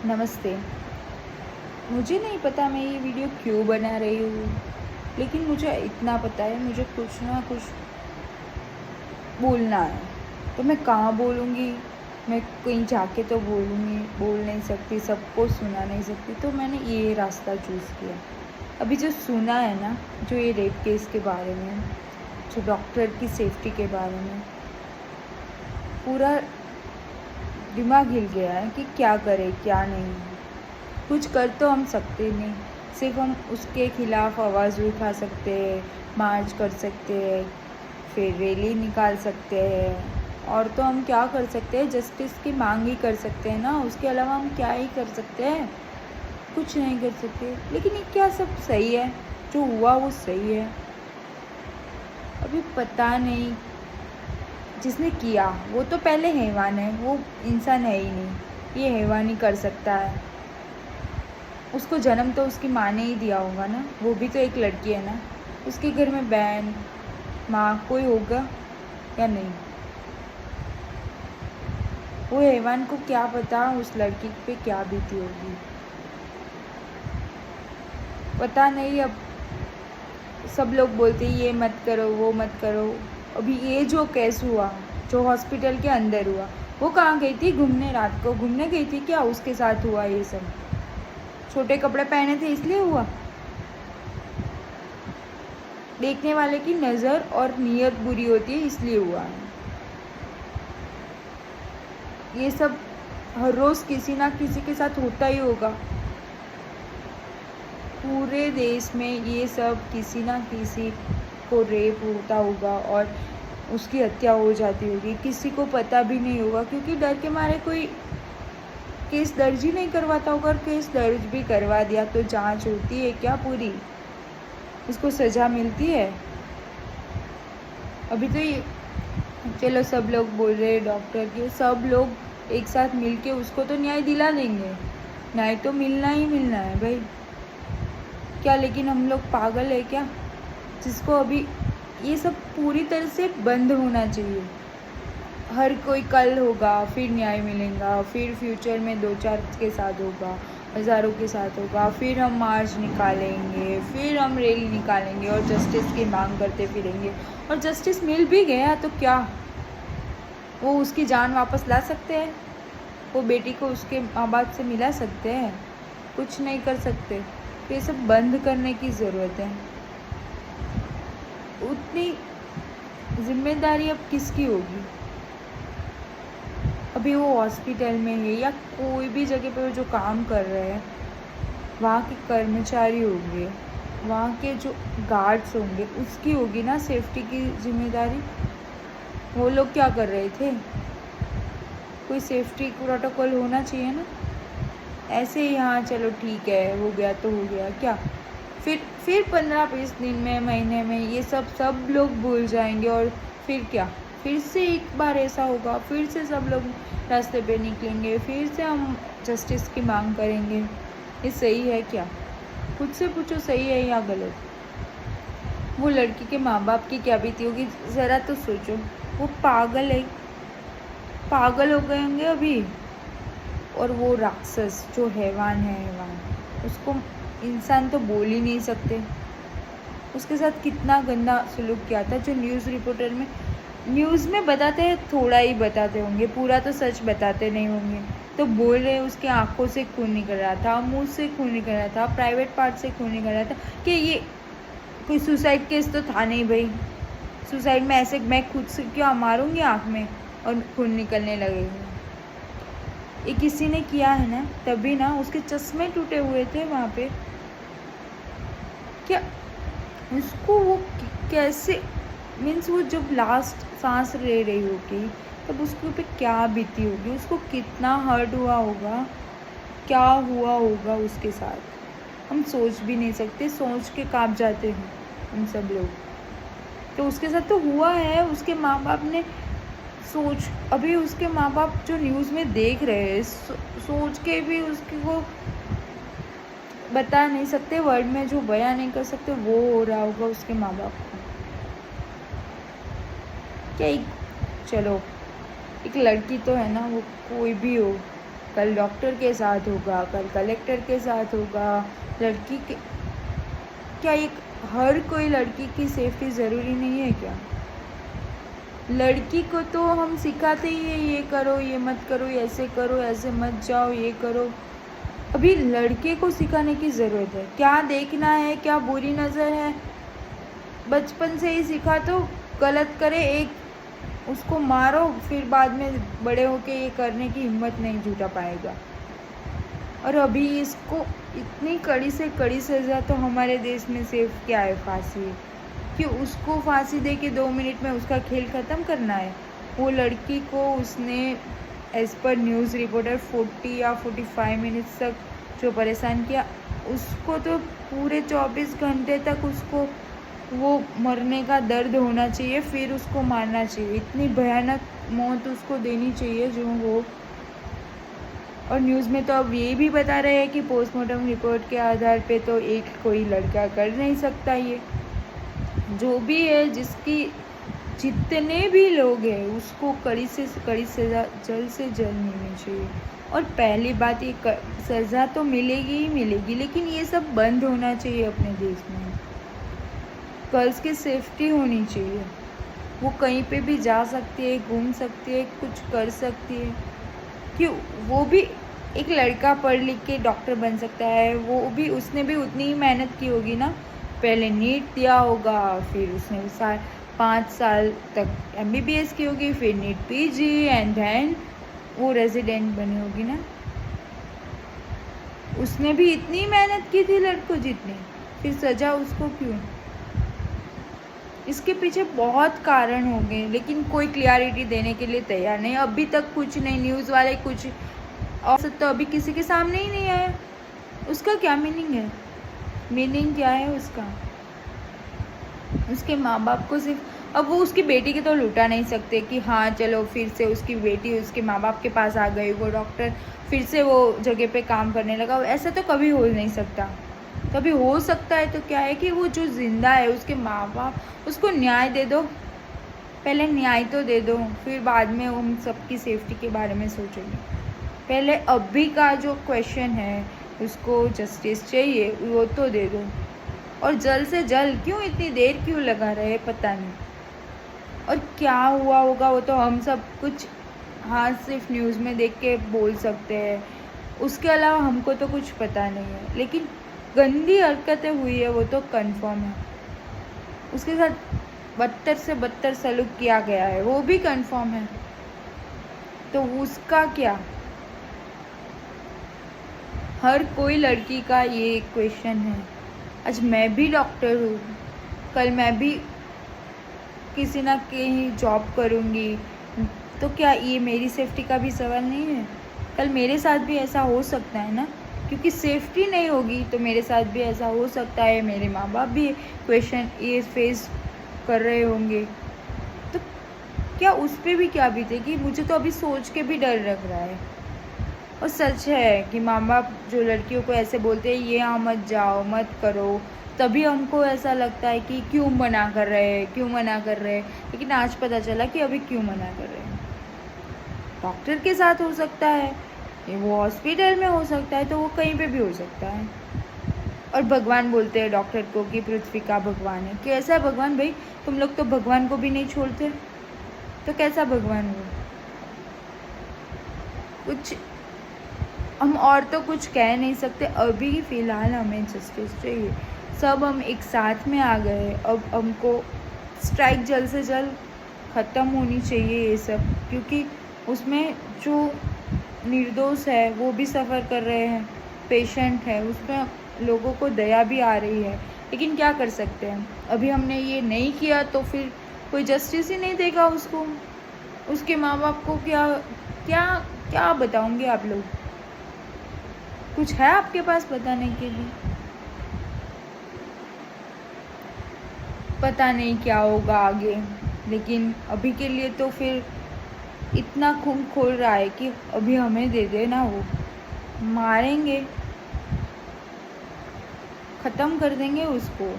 नमस्ते। मुझे नहीं पता मैं ये वीडियो क्यों बना रही हूँ, लेकिन मुझे इतना पता है मुझे कुछ ना कुछ बोलना है। तो मैं कहाँ बोलूँगी? मैं कहीं जाके तो बोल नहीं सकती, सबको सुना नहीं सकती, तो मैंने ये रास्ता चूज़ किया। अभी जो सुना है ना, जो ये रेप केस के बारे में, जो डॉक्टर की सेफ्टी के बारे में, पूरा दिमाग हिल गया है कि क्या करें, क्या नहीं। कुछ कर तो हम सकते नहीं, सिर्फ हम उसके खिलाफ आवाज़ उठा सकते हैं, मार्च कर सकते हैं, फिर रैली निकाल सकते हैं। और तो हम क्या कर सकते हैं? जस्टिस की मांग ही कर सकते हैं ना, उसके अलावा हम क्या ही कर सकते हैं? कुछ नहीं कर सकते। लेकिन ये क्या सब सही है? जो हुआ वो सही है? अभी पता नहीं। जिसने किया वो तो पहले हैवान है, वो इंसान है ही नहीं। ये हैवान ही कर सकता है। उसको जन्म तो उसकी माँ ने ही दिया होगा ना, वो भी तो एक लड़की है ना। उसके घर में बहन माँ कोई होगा या नहीं? वो हैवान को क्या पता उस लड़की पे क्या बीती होगी। पता नहीं। अब सब लोग बोलते ये मत करो, वो मत करो। अभी ये जो केस हुआ, जो हॉस्पिटल के अंदर हुआ, वो कहाँ गई थी? घूमने, रात को घूमने गई थी क्या? उसके साथ हुआ ये सब? छोटे कपड़े पहने थे इसलिए हुआ? देखने वाले की नज़र और नीयत बुरी होती है इसलिए हुआ है। ये सब हर रोज़ किसी ना किसी के साथ होता ही होगा। पूरे देश में ये सब किसी ना किसी को रेप होता होगा और उसकी हत्या हो जाती होगी। किसी को पता भी नहीं होगा, क्योंकि डर के मारे कोई केस दर्ज ही नहीं करवाता होगा। और केस दर्ज भी करवा दिया तो जांच होती है क्या पूरी? उसको सज़ा मिलती है? अभी तो ये चलो सब लोग बोल रहे हैं डॉक्टर के, सब लोग एक साथ मिलके उसको तो न्याय दिला देंगे। न्याय तो मिलना ही मिलना है भाई। क्या लेकिन हम लोग पागल है क्या? जिसको अभी ये सब पूरी तरह से बंद होना चाहिए। हर कोई कल होगा, फिर न्याय मिलेगा, फिर फ्यूचर में 2-4 के साथ होगा, हज़ारों के साथ होगा, फिर हम मार्च निकालेंगे, फिर हम रैली निकालेंगे और जस्टिस की मांग करते फिरेंगे। और जस्टिस मिल भी गया तो क्या वो उसकी जान वापस ला सकते हैं? वो बेटी को उसके माँ बाप से मिला सकते हैं? कुछ नहीं कर सकते। तो ये सब बंद करने की ज़रूरत है। उतनी जिम्मेदारी अब किसकी होगी? अभी वो हॉस्पिटल में है या कोई भी जगह पे वो जो काम कर रहे हैं, वहाँ के कर्मचारी होंगे, वहाँ के जो गार्ड्स होंगे, उसकी होगी ना सेफ्टी की जिम्मेदारी। वो लोग क्या कर रहे थे? कोई सेफ्टी प्रोटोकॉल होना चाहिए ना। ऐसे ही हाँ चलो ठीक है, हो गया तो हो गया क्या? फिर 15-20 दिन में, महीने में ये सब लोग भूल जाएंगे। और फिर क्या? फिर से एक बार ऐसा होगा, फिर से सब लोग रास्ते पे निकलेंगे, फिर से हम जस्टिस की मांग करेंगे। ये सही है क्या? खुद से पूछो, सही है या गलत? वो लड़की के माँ बाप की क्या बीती होगी, ज़रा तो सोचो। वो पागल है, पागल हो गए होंगे अभी। और वो राक्षस जो हैवान है, हैवान, उसको इंसान तो बोल ही नहीं सकते। उसके साथ कितना गंदा सलूक किया था। जो न्यूज़ में बताते हैं, थोड़ा ही बताते होंगे, पूरा तो सच बताते नहीं होंगे। तो बोल रहे उसके आँखों से खून निकल रहा था, मुंह से खून निकल रहा था, प्राइवेट पार्ट से खून निकल रहा था। कि ये कोई सुसाइड केस तो था नहीं भाई। सुसाइड में ऐसे मैं खुद से क्या मारूंगी आँख में और खून निकलने लगेगा? ये किसी ने किया है ना, तभी ना उसके चश्मे टूटे हुए थे वहाँ पे। क्या उसको वो कैसे, मीन्स वो जब लास्ट सांस ले रही होगी तब उसके पे क्या बीती होगी? उसको कितना हर्ट हुआ होगा, क्या हुआ होगा उसके साथ? हम सोच भी नहीं सकते, सोच के काँप जाते हैं हम सब लोग। तो उसके साथ तो हुआ है। उसके माँ बाप ने सोच, अभी उसके माँ बाप जो न्यूज़ में देख रहे हैं, सोच के भी उसकी को बता नहीं सकते, वर्ड में जो बयां नहीं कर सकते, वो हो रहा होगा उसके माँ बाप को। क्या चलो एक लड़की तो है ना, वो कोई भी हो, कल डॉक्टर के साथ होगा, कल कलेक्टर के साथ होगा। लड़की के क्या एक हर कोई लड़की की सेफ्टी ज़रूरी नहीं है क्या? लड़की को तो हम सिखाते ही है, ये करो, ये मत करो, ऐसे करो, ऐसे मत जाओ, ये करो। अभी लड़के को सिखाने की ज़रूरत है, क्या देखना है, क्या बुरी नज़र है, बचपन से ही सिखा। तो गलत करे एक उसको मारो, फिर बाद में बड़े होके ये करने की हिम्मत नहीं जुटा पाएगा। और अभी इसको इतनी कड़ी से कड़ी सज़ा तो हमारे देश में सिर्फ क्या है, फांसी है कि उसको फांसी दे के 2 मिनट में उसका खेल ख़त्म करना है। वो लड़की को उसने एज़ पर न्यूज़ रिपोर्टर 40 या 45 मिनट्स तक जो परेशान किया, उसको तो पूरे 24 घंटे तक उसको वो मरने का दर्द होना चाहिए, फिर उसको मारना चाहिए। इतनी भयानक मौत उसको देनी चाहिए जो हो। और न्यूज़ में तो अब ये भी बता रहे हैं कि पोस्टमार्टम रिपोर्ट के आधार पे तो एक कोई लड़का कर नहीं सकता। ये जो भी है, जिसकी जितने भी लोग हैं उसको कड़ी से कड़ी सज़ा जल्द से जल्द मिलनी चाहिए। और पहली बात, ये सज़ा तो मिलेगी ही मिलेगी, लेकिन ये सब बंद होना चाहिए अपने देश में। गर्ल्स की सेफ्टी होनी चाहिए, वो कहीं पे भी जा सकती है, घूम सकती है, कुछ कर सकती है। कि वो भी एक लड़का पढ़ लिख के डॉक्टर बन सकता है, वो भी उसने भी उतनी ही मेहनत की होगी ना। पहले नीट दिया होगा, फिर उसने 5 साल तक MBBS की होगी, फिर नीट PG एंड देन वो रेजिडेंट बनी होगी ना। उसने भी इतनी मेहनत की थी लड़कों जितनी, फिर सज़ा उसको क्यों? इसके पीछे बहुत कारण होंगे, लेकिन कोई क्लियरिटी देने के लिए तैयार नहीं। अभी तक कुछ नहीं, न्यूज़ वाले कुछ और तो अभी किसी के सामने ही नहीं आया। उसका क्या मीनिंग है? मीनिंग क्या है उसका? उसके माँ बाप को सिर्फ, अब वो उसकी बेटी के तो लुटा नहीं सकते कि हाँ चलो फिर से उसकी बेटी उसके माँ बाप के पास आ गई, वो डॉक्टर फिर से वो जगह पे काम करने लगा। ऐसा तो कभी हो नहीं सकता। कभी हो सकता है तो क्या है कि वो जो ज़िंदा है उसके माँ बाप, उसको न्याय दे दो। पहले न्याय तो दे दो, फिर बाद में हम सबकी सेफ्टी के बारे में सोचेंगे। पहले अभी का जो क्वेश्चन है उसको जस्टिस चाहिए, वो तो दे दो। और जल्द से जल्द, क्यों इतनी देर क्यों लगा रहे पता नहीं। और क्या हुआ होगा वो तो हम सब कुछ हाँ सिर्फ न्यूज़ में देख के बोल सकते हैं, उसके अलावा हमको तो कुछ पता नहीं है। लेकिन गंदी हरकतें हुई है वो तो कंफर्म है। उसके साथ बदतर से बदतर सलूक किया गया है वो भी कंफर्म है। तो उसका क्या? हर कोई लड़की का ये क्वेश्चन है। आज मैं भी डॉक्टर हूँ, कल मैं भी किसी ना कहीं जॉब करूँगी, तो क्या ये मेरी सेफ्टी का भी सवाल नहीं है? कल मेरे साथ भी ऐसा हो सकता है ना, क्योंकि सेफ्टी नहीं होगी तो मेरे साथ भी ऐसा हो सकता है। मेरे माँ बाप भी क्वेश्चन ये फेस कर रहे होंगे, तो क्या उस पर भी क्या बीतेगी? मुझे तो अभी सोच के भी डर लग रहा है। और सच है कि माँ बाप जो लड़कियों को ऐसे बोलते हैं ये यहाँ मत जाओ, मत करो, तभी हमको ऐसा लगता है कि क्यों मना कर रहे हैं, क्यों मना कर रहे हैं। लेकिन आज पता चला कि अभी क्यों मना कर रहे हैं। डॉक्टर के साथ हो सकता है, ये वो हॉस्पिटल में हो सकता है, तो वो कहीं पे भी हो सकता है। और भगवान बोलते हैं डॉक्टर को कि पृथ्वी का भगवान है। कैसा है भगवान भाई? तुम लोग तो भगवान को भी नहीं छोड़ते, तो कैसा भगवान हो? कुछ हम और तो कुछ कह नहीं सकते। अभी फ़िलहाल हमें जस्टिस चाहिए। सब हम एक साथ में आ गए, अब हमको स्ट्राइक जल्द से जल्द ख़त्म होनी चाहिए ये सब, क्योंकि उसमें जो निर्दोष है वो भी सफ़र कर रहे हैं, पेशेंट है, उसमें लोगों को दया भी आ रही है। लेकिन क्या कर सकते हैं, अभी हमने ये नहीं किया तो फिर कोई जस्टिस ही नहीं देगा उसको, उसके माँ बाप को। क्या क्या क्या बताऊँगे आप लोग? कुछ है आपके पास बताने के लिए? पता नहीं क्या होगा आगे, लेकिन अभी के लिए तो फिर इतना खून खोल रहा है कि अभी हमें दे दे ना, वो मारेंगे, ख़त्म कर देंगे उसको।